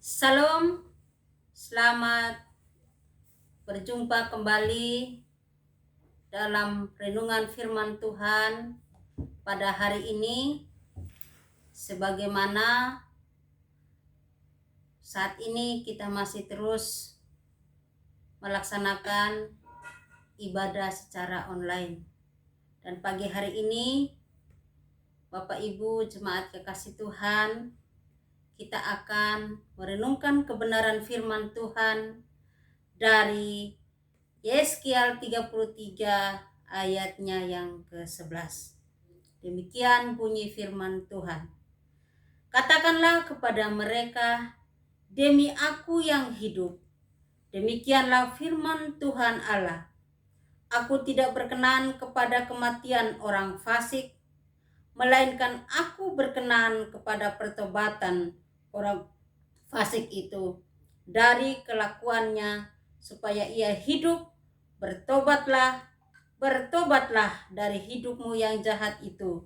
Salam, selamat berjumpa kembali dalam renungan firman Tuhan pada hari ini. Sebagaimana saat ini kita masih terus melaksanakan ibadah secara online. Dan pagi hari ini, Bapak Ibu jemaat kekasih Tuhan, kita akan merenungkan kebenaran firman Tuhan dari Yeskial 33 ayatnya yang ke-11. Demikian bunyi firman Tuhan. Katakanlah kepada mereka, demi aku yang hidup, demikianlah firman Tuhan Allah. Aku tidak berkenan kepada kematian orang fasik, melainkan aku berkenan kepada pertobatan orang fasik itu dari kelakuannya, supaya ia hidup. Bertobatlah dari hidupmu yang jahat itu.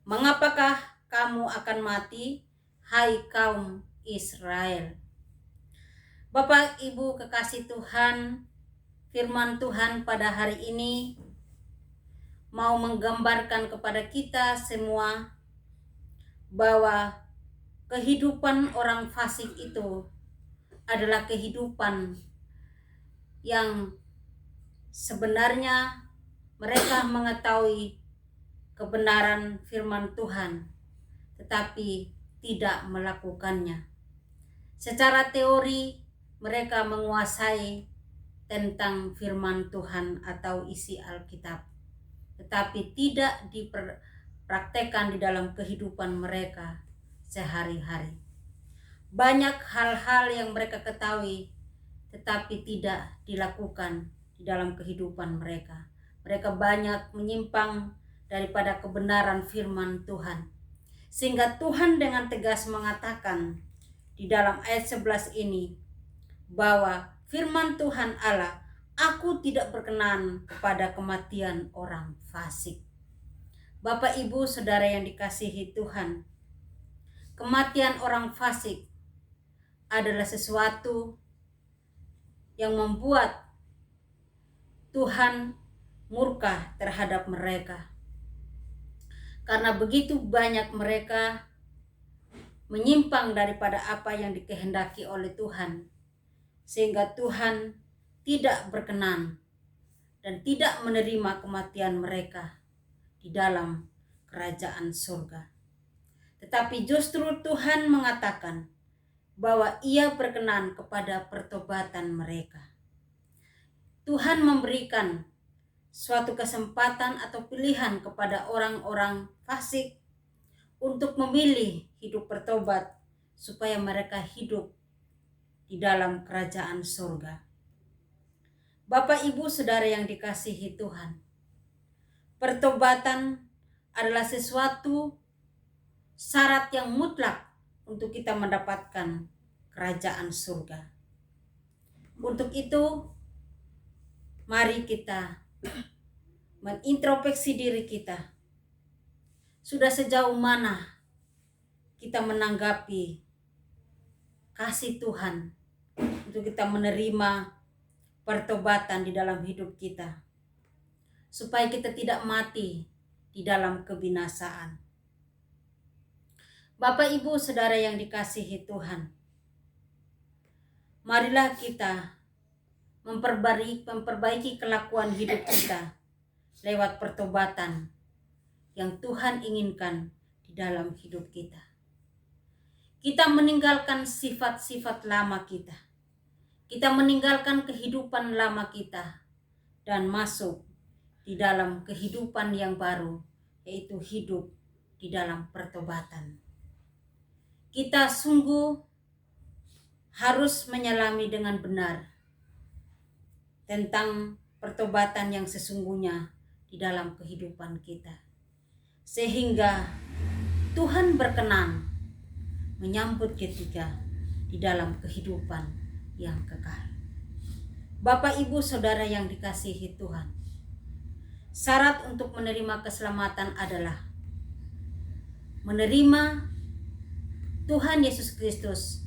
Mengapakah kamu akan mati, hai kaum Israel? Bapak Ibu kekasih Tuhan, firman Tuhan pada hari ini mau menggambarkan kepada kita semua bahwa kehidupan orang fasik itu adalah kehidupan yang sebenarnya mereka mengetahui kebenaran firman Tuhan, tetapi tidak melakukannya. Secara teori, mereka menguasai tentang firman Tuhan atau isi Alkitab, tetapi tidak dipraktekkan di dalam kehidupan mereka sehari-hari. Banyak hal-hal yang mereka ketahui, tetapi tidak dilakukan di dalam kehidupan mereka. Mereka banyak menyimpang daripada kebenaran firman Tuhan. Sehingga Tuhan dengan tegas mengatakan di dalam ayat 11 ini bahwa firman Tuhan Allah, aku tidak berkenan kepada kematian orang fasik. Bapak Ibu Saudara yang dikasihi Tuhan, kematian orang fasik adalah sesuatu yang membuat Tuhan murka terhadap mereka. Karena begitu banyak mereka menyimpang daripada apa yang dikehendaki oleh Tuhan, sehingga Tuhan tidak berkenan dan tidak menerima kematian mereka di dalam kerajaan surga. Tetapi justru Tuhan mengatakan bahwa Ia berkenan kepada pertobatan mereka. Tuhan memberikan suatu kesempatan atau pilihan kepada orang-orang fasik untuk memilih hidup bertobat supaya mereka hidup di dalam kerajaan surga. Bapak Ibu Saudara yang dikasihi Tuhan, pertobatan adalah sesuatu syarat yang mutlak untuk kita mendapatkan kerajaan surga. Untuk itu, mari kita mengintrospeksi diri kita. Sudah sejauh mana kita menanggapi kasih Tuhan untuk kita menerima pertobatan di dalam hidup kita, supaya kita tidak mati di dalam kebinasaan. Bapak Ibu Saudara yang dikasihi Tuhan, marilah kita memperbaiki kelakuan hidup kita lewat pertobatan yang Tuhan inginkan di dalam hidup kita. Kita meninggalkan sifat-sifat lama kita. Kita meninggalkan kehidupan lama kita dan masuk di dalam kehidupan yang baru, yaitu hidup di dalam pertobatan. Kita sungguh harus menyelami dengan benar tentang pertobatan yang sesungguhnya di dalam kehidupan kita, sehingga Tuhan berkenan menyambut kita di dalam kehidupan yang kekal. Bapak Ibu Saudara yang dikasihi Tuhan, syarat untuk menerima keselamatan adalah menerima Tuhan Yesus Kristus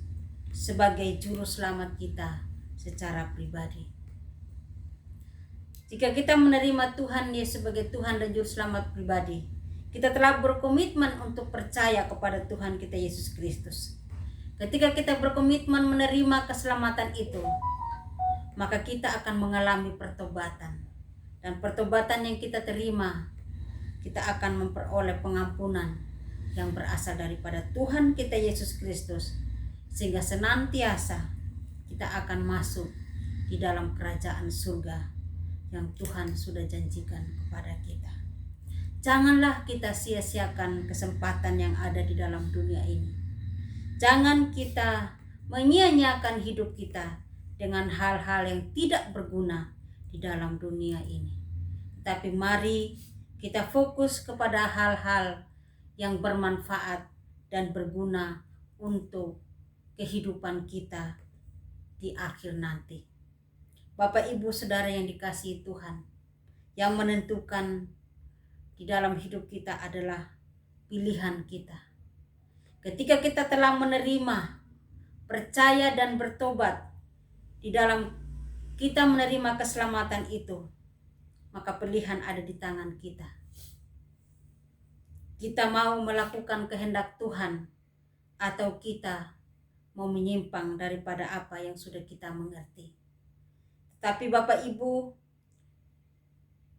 sebagai juru selamat kita secara pribadi. Jika kita menerima Tuhan Yesus sebagai Tuhan dan juru selamat pribadi, kita telah berkomitmen untuk percaya kepada Tuhan kita Yesus Kristus. Ketika kita berkomitmen menerima keselamatan itu, maka kita akan mengalami pertobatan. Dan pertobatan yang kita terima, kita akan memperoleh pengampunan yang berasal daripada Tuhan kita Yesus Kristus, sehingga senantiasa kita akan masuk di dalam kerajaan surga yang Tuhan sudah janjikan kepada kita. Janganlah kita sia-siakan kesempatan yang ada di dalam dunia ini. Jangan kita menyia-nyiakan hidup kita dengan hal-hal yang tidak berguna di dalam dunia ini. Tapi mari kita fokus kepada hal-hal yang bermanfaat dan berguna untuk kehidupan kita di akhir nanti. Bapak, Ibu, Saudara yang dikasihi Tuhan, yang menentukan di dalam hidup kita adalah pilihan kita. Ketika kita telah menerima, percaya dan bertobat, di dalam kita menerima keselamatan itu, maka pilihan ada di tangan kita. Kita mau melakukan kehendak Tuhan atau kita mau menyimpang daripada apa yang sudah kita mengerti. Tapi Bapak Ibu,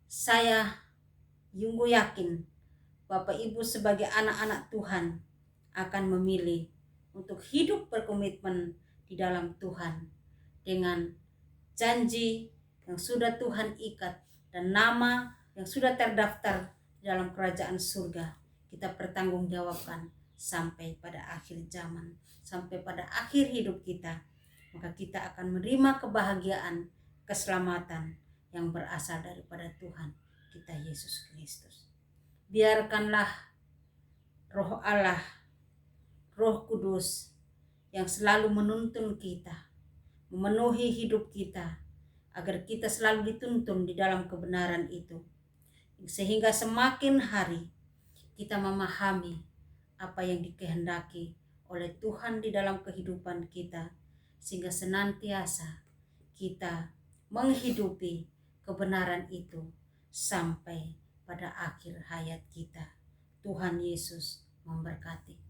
saya Yunggu yakin Bapak Ibu sebagai anak-anak Tuhan akan memilih untuk hidup berkomitmen di dalam Tuhan dengan janji yang sudah Tuhan ikat dan nama yang sudah terdaftar dalam kerajaan surga. Kita pertanggungjawabkan sampai pada akhir zaman, sampai pada akhir hidup kita, maka kita akan menerima kebahagiaan, keselamatan yang berasal daripada Tuhan kita Yesus Kristus. Biarkanlah Roh Allah, Roh Kudus yang selalu menuntun kita, memenuhi hidup kita, agar kita selalu dituntun di dalam kebenaran itu. Sehingga semakin hari kita memahami apa yang dikehendaki oleh Tuhan di dalam kehidupan kita, sehingga senantiasa kita menghidupi kebenaran itu sampai pada akhir hayat kita. Tuhan Yesus memberkati.